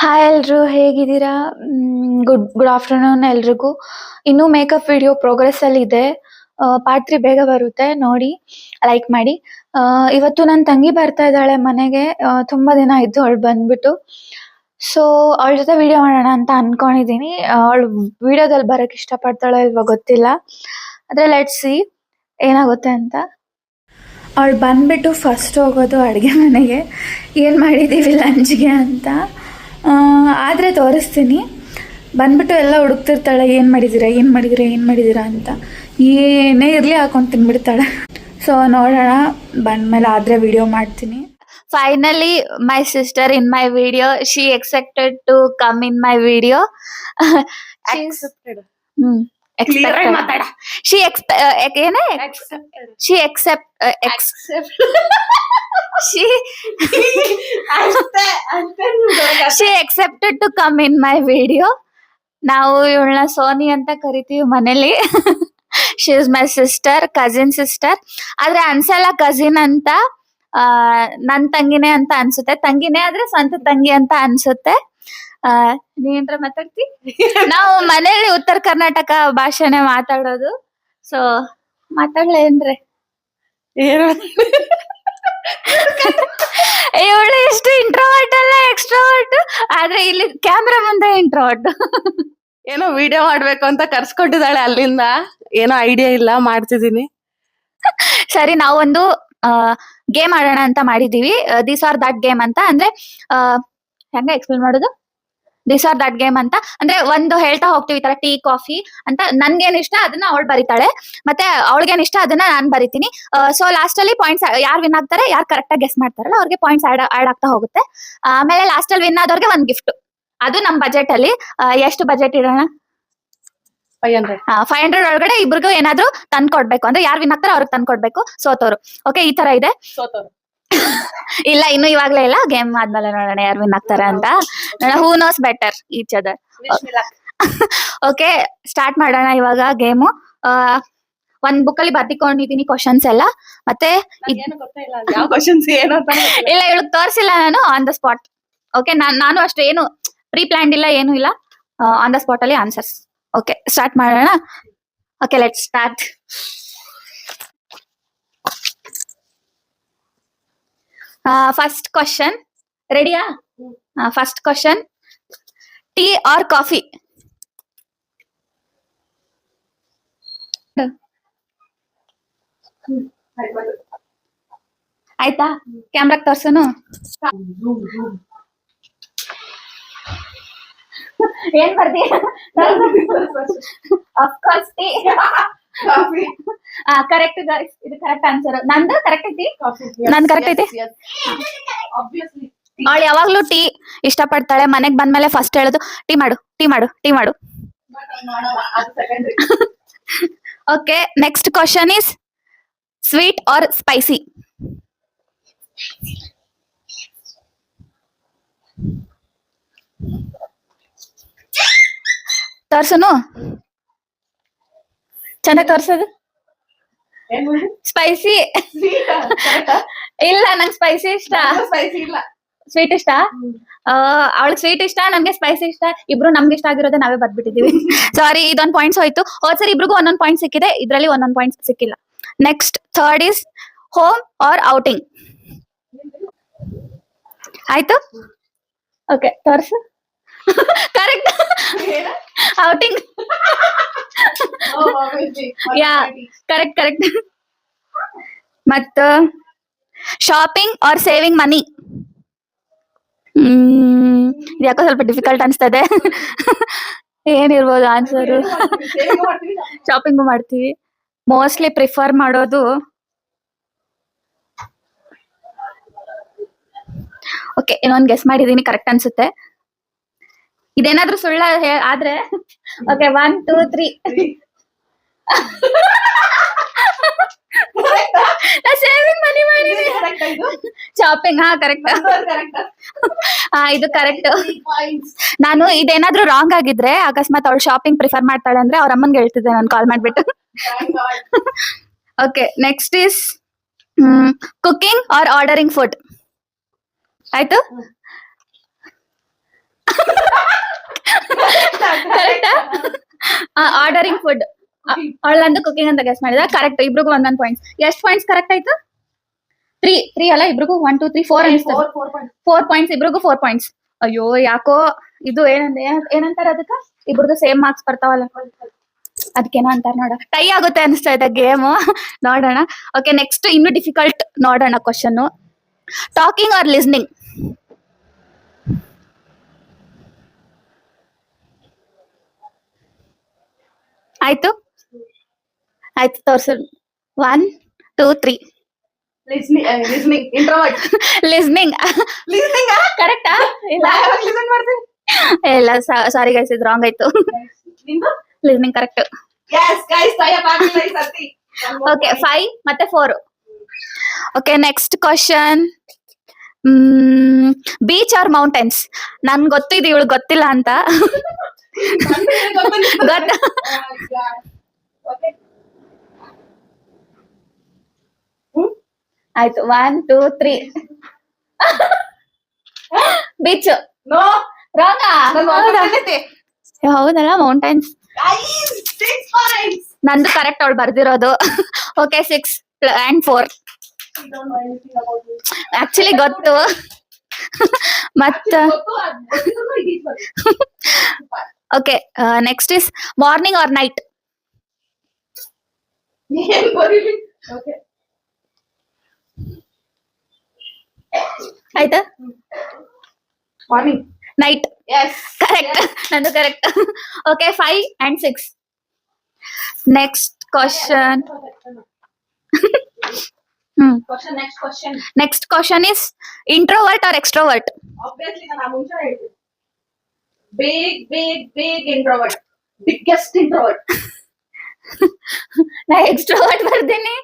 Hi ಎಲ್ರು ಹೇಗಿದ್ದೀರಾ? Good good afternoon ಎಲ್ರಿಗೂ. ಇನ್ನೂ ಮೇಕಪ್ ವಿಡಿಯೋ ಪ್ರೋಗ್ರೆಸ್ ಅಲ್ಲಿ ಇದೆ. ಪಾರ್ಟ್ 3 ಬೇಗ ಬರುತ್ತೆ ನೋಡಿ, ಲೈಕ್ ಮಾಡಿ. ಇವತ್ತು ನನ್ನ ತಂಗಿ ಬರ್ತಾ ಇದ್ದಾಳೆ ಮನೆಗೆ. ತುಂಬಾ ದಿನ ಆಯ್ತು ಅವಳು ಬಂದ್ಬಿಟ್ಟು. ಸೊ ಅವಳ ಜೊತೆ ವಿಡಿಯೋ ಮಾಡೋಣ ಅಂತ ಅನ್ಕೊಂಡಿದೀನಿ. ಅವಳು ವಿಡಿಯೋದಲ್ಲಿ ಬರಕ್ ಇಷ್ಟಪಡ್ತಾಳೋ ಇಲ್ವೋ ಗೊತ್ತಿಲ್ಲ. ಆದ್ರೆ ಲೆಟ್ಸ್ ಸಿ ಏನಾಗುತ್ತೆ ಅಂತ. ಅವಳು ಬಂದ್ಬಿಟ್ಟು ಫಸ್ಟ್ ಹೋಗೋದು ಅಡುಗೆ ಮನೆಗೆ, ಏನು ಮಾಡಿದ್ದೀವಿ ಲಂಚ್ಗೆ ಅಂತ. ಆದರೆ ತೋರಿಸ್ತೀನಿ. ಬಂದ್ಬಿಟ್ಟು ಎಲ್ಲ ಹುಡುಕ್ತಿರ್ತಾಳೆ, ಏನು ಮಾಡಿದ್ದೀರಾ ಅಂತ. ಏನೇ ಇರಲಿ ಹಾಕೊಂಡು ತಿನ್ಬಿಡ್ತಾಳೆ. ಸೊ ನೋಡೋಣ, ಬಂದಮೇಲೆ ಆದರೆ ವಿಡಿಯೋ ಮಾಡ್ತೀನಿ. Finally my sister in my video. She accepted to come in my video. Expected. She ಏನೇ she she accepted to come in my video. ನಾವು ಇವಳನ್ನ ಸೋನಿ ಅಂತ ಕರಿತೀವಿ ಮನೇಲಿ. She is my sister, cousin sister. ಆದ್ರೆ ಅನ್ಸಲ್ಲ cousin ಅಂತ, ನನ್ ತಂಗಿನೇ ಅಂತ ಅನ್ಸುತ್ತೆ. ತಂಗಿನೇ ಆದ್ರೆ ಸ್ವಂತ ತಂಗಿ ಅಂತ ಅನ್ಸುತ್ತೆ. ನೀನ್ರ ಮಾತಾಡ್ತಿ? ನಾವು ಮನೇಲಿ ಉತ್ತರ ಕರ್ನಾಟಕ ಭಾಷೆನೆ ಮಾತಾಡೋದು. ಸೊ ಮಾತಾಡ್ಲೇನ್ರಿ? ಇವಳು ಎಷ್ಟು ಇಂಟ್ರೋವರ್ಟ್ ಅಲ್ಲ ಎಕ್ಸ್ಟ್ರೋವರ್ಟ್, ಆದ್ರೆ ಇಲ್ಲಿ ಕ್ಯಾಮ್ರಾ ಮುಂದೆ ಇಂಟ್ರೋವರ್ಟ್. ಏನೋ ವಿಡಿಯೋ ಮಾಡ್ಬೇಕು ಅಂತ ಕರ್ಸ್ಕೊಟ್ಟಿದ್ದಾಳೆ ಅಲ್ಲಿಂದ. ಏನೋ ಐಡಿಯಾ ಇಲ್ಲ, ಮಾಡ್ತಿದೀನಿ. ಸರಿ, ನಾವೊಂದು ಗೇಮ್ ಆಡೋಣ ಅಂತ ಮಾಡಿದೀವಿ. ದಿಸ್ ಆರ್ ದಟ್ ಗೇಮ್ ಅಂತ. ಅಂದ್ರೆ ಹೆಂಗ ಎಕ್ಸ್ಪ್ಲೇನ್ ಮಾಡೋದು? ದಿಸ್ ಆರ್ ದಟ್ ಗೇಮ್ ಅಂತ ಅಂದ್ರೆ ಒಂದು ಹೇಳ್ತಾ ಹೋಗ್ತೀವಿ, ಈ ತರ ಟೀ ಕಾಫಿ ಅಂತ. ನನ್ಗೇನ್ ಇಷ್ಟ ಅದನ್ನ ಅವಳು ಬರೀತಾಳೆ, ಮತ್ತೆ ಅವಳಿಗೇನ್ ಇಷ್ಟ ಅದನ್ನ ನಾನ್ ಬರಿತೀನಿ. ಸೊ ಲಾಸ್ಟ್ ಅಲ್ಲಿ ಪಾಯಿಂಟ್ಸ್ ಯಾರು ವಿನ್ ಆಗ್ತಾರೆ, ಯಾರು ಕರೆಕ್ಟ್ ಆಗಿ ಗೆಸ್ ಮಾಡ್ತಾರಲ್ಲ ಅವ್ರಿಗೆ ಪಾಯಿಂಟ್ಸ್ ಆಡ್ ಆಗ್ತಾ ಹೋಗುತ್ತೆ. ಆಮೇಲೆ ಲಾಸ್ಟ್ ಅಲ್ಲಿ ವಿನ್ ಆದವ್ರಿಗೆ ಒಂದ್ ಗಿಫ್ಟ್. ಅದು ನಮ್ ಬಜೆಟ್ ಅಲ್ಲಿ. ಎಷ್ಟು ಬಜೆಟ್ ಇಡೋಣ? 500 ಒಳಗಡೆ ಇಬ್ರಿಗೂ ಏನಾದ್ರು ತಂದ್ಕೊಡ್ಬೇಕು. ಅಂದ್ರೆ ಯಾರು ವಿನ್ ಆಗ್ತಾರೋ ಅವ್ರಿಗೆ ತಂದ್ಕೊಡ್ಬೇಕು, ಸೋತವ್ರು. ಓಕೆ, ಈ ತರ ಇದೆ. ಇಲ್ಲ, ಇನ್ನು ಇವಾಗ್ಲೇ ಇಲ್ಲ, ಗೇಮ್ ಆದ್ಮೇಲೆ ನೋಡೋಣ ಯಾರು ವಿನ್ ಆಗ್ತಾರೆ ಅಂತ. Who knows better each other. Okay, start ಮಾಡೋಣ ಇವಾಗ ಗೇಮು. ಒಂದ್ ಬುಕ್ ಅಲ್ಲಿ ಬರ್ದಿಕೊಂಡಿದೀನಿ ಕ್ವಶನ್ಸ್ ಎಲ್ಲ. ಮತ್ತೆ ಇಲ್ಲ, ಇವಳಿಗೆ ತೋರಿಸಿಲ್ಲ ನಾನು, ಆನ್ ದ ಸ್ಪಾಟ್. ಓಕೆ, ನಾನು ಅಷ್ಟು ಏನು ಪ್ರೀ ಪ್ಲಾನ್ಡ್ ಇಲ್ಲ, ಏನು ಇಲ್ಲ. ಆನ್ ದ ಸ್ಪಾಟ್ ಅಲ್ಲಿ ಆನ್ಸರ್ಸ್. ಓಕೆ, ಸ್ಟಾರ್ಟ್ ಮಾಡೋಣ. Okay, let's start. First question, ರೆಡಿಯಾ? First question, tea or coffee? ಆಯ್ತಾ? ಕ್ಯಾಮ್ರಾಕ್ ತೋರ್ಸನು. ಏನ್ ಬರ್ದಿ? Of course tea. ಕರೆಕ್ಟ್ ಗಾಯ್ಸ್, ಇದು ಕರೆಕ್ಟ್ ಆನ್ಸರ್. ನಂದು ಕರೆಕ್ಟ್ ಐತಿ? ನಂದು ಕರೆಕ್ಟ್ ಐತಿ. ಅವಳು ಯಾವಾಗ್ಲೂ ಟೀ ಇಷ್ಟಪಡ್ತಾಳೆ. ಮನೆಗ್ ಬಂದ್ಮೇಲೆ ಫಸ್ಟ್ ಹೇಳೋದು ಟೀ ಮಾಡು, ಟೀ ಮಾಡು, ಟೀ ಮಾಡು. Okay, next question is sweet or spicy? ತೋರ್ಸುನು, ಚೆನ್ನಾಗಿ ತೋರ್ಸೋದು. ಸ್ಪೈಸಿ ಇಲ್ಲ, ನಂಗೆ ಸ್ಪೈಸಿ ಇಷ್ಟ. ಸ್ವೀಟ್ ಇಷ್ಟ. ಅವಳಿಗೆ ಸ್ವೀಟ್ ಇಷ್ಟ, ನಮ್ಗೆ ಸ್ಪೈಸಿ ಇಷ್ಟ. ಇಬ್ರು ನಮ್ಗೆ ಇಷ್ಟ ಆಗಿರೋದೇ ನಾವೇ ಬರ್ಬಿಟ್ಟಿದೀವಿ. ಸಾರಿ, ಇದೊಂದ್ ಪಾಯಿಂಟ್ಸ್ ಹೋಯ್ತು. ಹೋದ್ಸರಿ ಇಬ್ರಿಗೂ ಒಂದೊಂದ್ ಪಾಯಿಂಟ್ ಸಿಕ್ಕಿದೆ, ಇದ್ರಲ್ಲಿ ಒಂದೊಂದ್ ಪಾಯಿಂಟ್ ಸಿಕ್ಕಿಲ್ಲ. Next third is home or outing? ಆಯ್ತು. ಓಕೆ, ತೋರ್ಸು. Correct, outing. Yeah, correct correct. ಮತ್ತ ಶಾಪಿಂಗ್ ಆರ್ ಸೇವಿಂಗ್ ಮನಿ? ಯಾಕೋ ಸ್ವಲ್ಪ ಡಿಫಿಕಲ್ಟ್ ಅನ್ಸ್ತದೆ. ಏನಿರ್ಬೋದು ಆನ್ಸರ್? ಶಾಪಿಂಗು ಮಾಡ್ತೀವಿ. ಮೋಸ್ಟ್ಲಿ ಪ್ರಿಫರ್ ಮಾಡೋದು. ಓಕೆ, ಇನ್ನೊಂದು ಗೆಸ್ ಮಾಡಿದೀನಿ, ಕರೆಕ್ಟ್ ಅನ್ಸುತ್ತೆ. ಇದೇನಾದ್ರೂ ಸುಳ್ಳ ಆದ್ರೆ ಓಕೆ, 1 2 3. ಸೇವಿಂಗ್ ಮನಿ ಮಾಡಿದೀನಿ. Shopping, correct. ಇದು ಕರೆಕ್ಟ್. ನಾನು ಇದೇನಾದ್ರೂ ರಾಂಗ್ ಆಗಿದ್ರೆ, ಅಕಸ್ಮಾತ್ ಅವಳು ಶಾಪಿಂಗ್ ಪ್ರಿಫರ್ ಮಾಡ್ತಾಳೆ ಅಂದ್ರೆ ಅವ್ರ ಅಮ್ಮನ್ಗೆ ಹೇಳ್ತಿದ್ದೆ ನಾನು ಕಾಲ್ ಮಾಡ್ಬಿಟ್ಟು. Okay, next is cooking or ordering food? ಆಯ್ತು. ಕರೆಕ್ಟಾ? ಆರ್ಡರಿಂಗ್ ಫುಡ್ ಅವಳಂದು ಕುಕಿಂಗ್ ಅಂತ ಗೆಸ್ ಮಾಡಿದ. ಕರೆಕ್ಟ್. ಇಬ್ರಿಗೂ ಒಂದೊಂದು ಪಾಯಿಂಟ್ಸ್. ಎಷ್ಟು ಪಾಯಿಂಟ್ಸ್ ಕರೆಕ್ಟ್ ಆಯ್ತು? 3 ಅಲ್ಲ ಇಬ್ರಿಗೂ? 1 2 3 4 ಅನಿಸ್ತದೆ. 4 ಪಾಯಿಂಟ್ಸ್ ಇಬ್ರಿಗೂ 4 ಪಾಯಿಂಟ್ಸ್. ಅಯ್ಯೋ ಯಾಕೋ ಇದು ಏನಂತಾರ ಅದಕ್ಕ? ಇಬ್ರದ್ದು ಸೇಮ್ ಮಾರ್ಕ್ಸ್ ಬರ್ತಾವಲ್ಲ, ಅದಕ್ಕೇನೋ ಅಂತಾರ ನೋಡ. ಟೈ ಆಗುತ್ತೆ ಅನಿಸ್ತಾ ಇದೆ ಗೇಮ್. ನೋಡೋಣ. ಓಕೆ, ನೆಕ್ಸ್ಟ್ ಇನ್ನು ಡಿಫಿಕಲ್ಟ್ ನೋಡೋಣ ಕ್ವಶನ್. Talking R listening? ಆಯ್ತು ತೋರ್ಸು. 1 2 3. Listening introvert. ಲಿಸ್ನಿಂಗ್ ಕರೆಕ್ಟಾ? ಇಲ್ಲ ಸಾರಿ ಗೈಸ್, ಇದು ರಾಂಗ್ ಆಯ್ತು. Listening correct. ಓಕೆ, 5 ಮತ್ತೆ 4. Okay, next question. Beach or mountains? ನನ್ ಗೊತ್ತಿದೆ, ಇವಳು ಗೊತ್ತಿಲ್ಲ ಅಂತ. ಆಯ್ತು, 1 2 3. ಬೀಚ್ ರಾಂಗಾ? ಹೌದಲ್ಲ, ಮೌಂಟೈನ್ಸ್. ನಂದು ಕರೆಕ್ಟ್, ಅವಳು ಬರ್ದಿರೋದು. Okay, 6 and 4. ಆಕ್ಚುಲಿ ಗೊತ್ತು. ಮತ್ತ okay, next is morning or night? ಆಯ್ತಾ? ಮಾರ್ನಿಂಗ್. ನೈಟ್. ಕರೆಕ್ಟ್. ನಂದು correct. Okay, 5 and 6. Next question. Next question is introvert or extrovert? Obviously, ನಾನು ಮುಂಚೆ ಹೇಳಿದೆ. Big introvert. Biggest introvert. ನಾ ಎಕ್ಸ್ಟ್ರೋವರ್ಟ್ ಬರ್ತೀನಿ.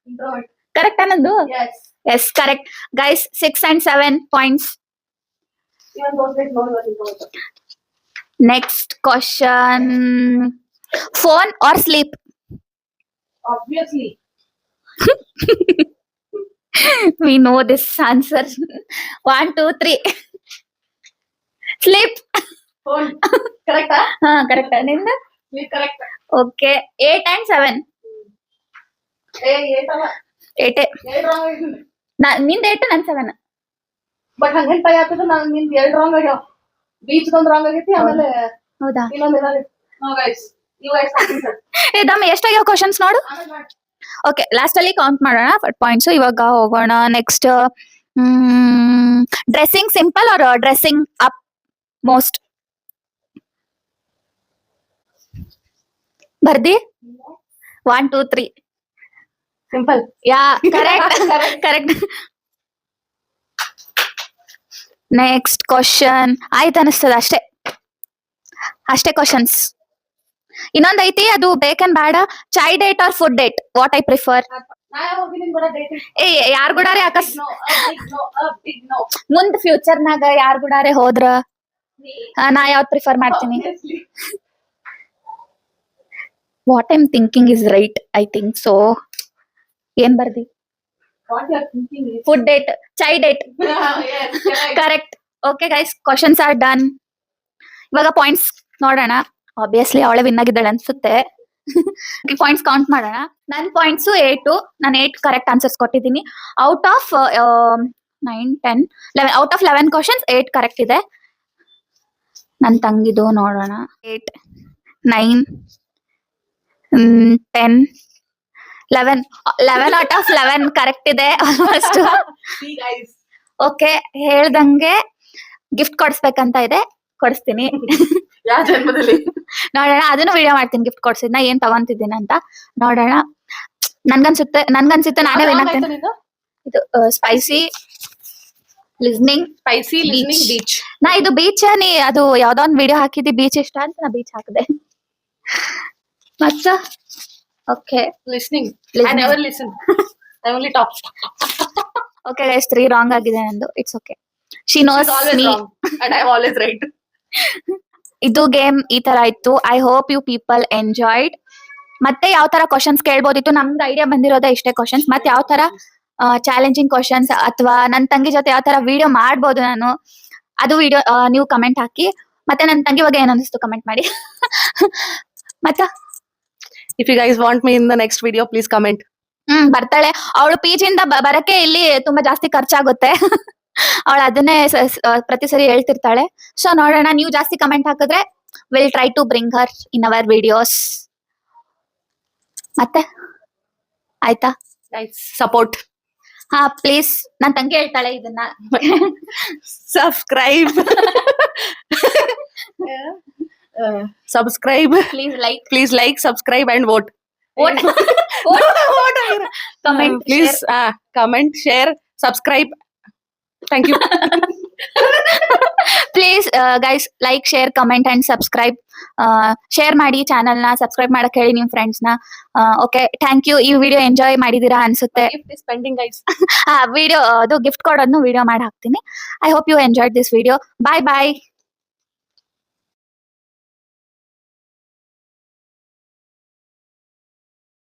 Introvert. ಕರೆಕ್ಟಾ ನಂದು? Yes. Yes, correct. Guys, 6 and 7 points. Even those days, no one was introvert. Next question. Phone or sleep? Obviously. We know this answer. 1 2 3. Sleep. Phone. Correct? ಹಾ, correct. ನಿಂದ? Sleep correct. Okay, 8 and 7. 8 ಅಲ್ಲ. 8. 8 wrong ಆಗಿದೆ. ನಿಂದ 8 ನನ್ 7. But ಹಂಗೇನ್ tie ಆಗ್ತದೆ. ನಾನು ನಿಂದ 2 ರಾಂಗ್ ಆಗ್ಯಾವ. ಬೀಚ್ ಒಂದು ರಾಂಗ್ ಆಗೈತಿ, ಆಮೇಲೆ ಹೌದಾ? ಇನ್ನೊಂದು ಏನಾಗೈತಿ. ನೋ ಗೈಸ್, ಯು ಗೈಸ್ ಹಾಕಿದ್ರು. ದಮ್ಮ ಎಷ್ಟಾಗ್ಯಾವ ಕ್ವಶನ್ಸ್ ನೋಡು. ಓಕೆ, ಲಾಸ್ಟ್ ಅಲ್ಲಿ ಕೌಂಟ್ ಮಾಡೋಣ ಪಾಯಿಂಟ್ಸ್. ಇವಾಗ ಹೋಗೋಣ next. Dressing simple or dressing up most? ಬರ್ದಿ? 1 2 3. Simple. Yeah, correct. Correct. Next question. ಆಯ್ತು ಅನಿಸ್ತದ, ಅಷ್ಟೇ ಕ್ವಶನ್ಸ್. ಇನ್ನೊಂದ್ ಐತಿ, ಅದು ಬೇಕನ್ ಬೇಡ. Chai date or food date? What I prefer? ಏ, ಯಾರ್ ಗುಡಾರೆ ಮುಂದ್ ಫ್ಯೂಚರ್ ನಾಗ ಯಾರ್ ಗುಡಾರೆ ಹೋದ್ರ ನಾ ಯಾವ್ದ್ ಪ್ರಿಫರ್ ಮಾಡ್ತೀನಿ? What I'm thinking is right, I think so. ಏನ್ ಬರ್ದಿ? Food date, chai date. Correct. Okay guys, questions are done. ಇವಾಗ ಪಾಯಿಂಟ್ಸ್ ನೋಡೋಣ. ಆಬ್ವಿಯಸ್ಲಿ ಅವಳೆ ವಿನ್ ಆಗಿದ್ದಾಳೆ ಅನ್ಸುತ್ತೆ. ಪಾಯಿಂಟ್ಸ್ ಕೌಂಟ್ ಮಾಡೋಣ. ನನ್ ಪಾಯಿಂಟ್ಸ್ 8. ನಾನು 8 ಕರೆಕ್ಟ್ ಆನ್ಸರ್ಸ್ ಕೊಟ್ಟಿದ್ದೀನಿ. Out of 9 10 11 out of 11 questions 8 correct ಇದೆ. ನನ್ ತಂಗಿದು ನೋಡೋಣ. 8 9 10 11 ಔಟ್ ಆಫ್ 11 ಕರೆಕ್ಟ್ ಇದೆ ಆಲ್ಮೋಸ್ಟ್. ಓಕೆ, ಹೇಳ್ದಂಗೆ ಗಿಫ್ಟ್ ಕೊಡಿಸ್ಬೇಕಂತ ಇದೆ, ಕೊಡಿಸ್ತೀನಿ. ಯಾವ ಜನ್ಮದಲ್ಲಿ ನೋಡೋಣ, ಅದನ್ನು ವಿಡಿಯೋ ಮಾಡ್ತೀನಿ. ಗಿಫ್ಟ್ ಕೊಡ್ಸಿದ್ನ ಏನ್ ತಗೊಂತಿದ್ದೀನಿ ಅಂತ ನೋಡೋಣ. ನನ್ಗನ್ಸುತ್ತೆ ನಾನೇ ವಿನ್ ಆಗ್ತೀನಿ. ಇದು spicy listening. Spicy listening beach. ನಾ ಇದು ಬೀಚ್ ಅದು ಯಾವ್ದೋ ಒಂದ್ ವಿಡಿಯೋ ಹಾಕಿದ್ದಿ, ಬೀಚ್ ಇಷ್ಟ ಅಂತ ನಾ ಬೀಚ್ ಹಾಕಿದೆ. ಮತ್ತ okay, listening. I never listen, I only talk. Okay guys, 3 wrong ಆಗಿದೆ ನಂದು. It's okay. She knows me and I always right. ಇದು ಗೇಮ್ ಈ ತರ ಇತ್ತು. I hope you people enjoyed. ಮತ್ತೆ ಯಾವ ತರ ಕ್ವಶನ್ಸ್ ಕೇಳ್ಬೋದಿತ್ತು? ನಮ್ದು ಐಡಿಯಾ ಬಂದಿರೋದೇ ಇಷ್ಟೇ ಕ್ವಶನ್ಸ್. ಮತ್ತೆ ಯಾವ ತರ ಚಾಲೆಂಜಿಂಗ್ ಕ್ವಶನ್ಸ್ ಅಥವಾ ನನ್ನ ತಂಗಿ ಜೊತೆ ಯಾವ ತರ ವಿಡಿಯೋ ಮಾಡ್ಬೋದು ನಾನು, ಅದು ವಿಡಿಯೋ ನೀವು ಕಮೆಂಟ್ ಹಾಕಿ. ಮತ್ತೆ ನನ್ನ ತಂಗಿ ಬಗ್ಗೆ ಏನ್ ಅನಿಸ್ತು ಕಮೆಂಟ್ ಮಾಡಿ. ಮತ್ತ if you guys want me in the next video please comment. ಬರ್ತಾಳೆ. ಅವಳು ಪಿಜಿಯಿಂದ ಬರಕ್ಕೆ ಇಲ್ಲಿ ತುಂಬಾ ಜಾಸ್ತಿ ಖರ್ಚಾಗುತ್ತೆ. ಅವಳು ಅದನ್ನೇ ಪ್ರತಿ ಸರಿ ಹೇಳ್ತಿರ್ತಾಳೆ. ಸೊ ನೋಡೋಣ, ನೀವು ಜಾಸ್ತಿ ಕಮೆಂಟ್ ಹಾಕಿದ್ರೆ will try to bring her in our videos. ಮತ್ತೆ ಆಯ್ತಾ? Guys support. ಹಾ ಪ್ಲೀಸ್. ನನ್ ತಂಗಿ ಹೇಳ್ತಾಳೆ ಇದನ್ನ. Subscribe. Subscribe. Please like subscribe and vote. Comment please comment, share, subscribe. Thank you. Please guys like, share, comment and subscribe. Share ಮಾಡಿ channel ನ, subscribe ಮಾಡಕ್ ಹೇಳಿ ನಿಮ್ ಫ್ರೆಂಡ್ಸ್ ನ. Okay, thank you. ಈ ವಿಡಿಯೋ ಎಂಜಾಯ್ ಮಾಡಿದೀರಾ ಅನ್ಸುತ್ತೆ. Pending guys. ವಿಡಿಯೋ ಅದು ಗಿಫ್ಟ್ ಕೊಡೋದ್ನು ವಿಡಿಯೋ ಮಾಡಿ ಹಾಕ್ತೀನಿ. I hope you enjoyed this video. Bye bye.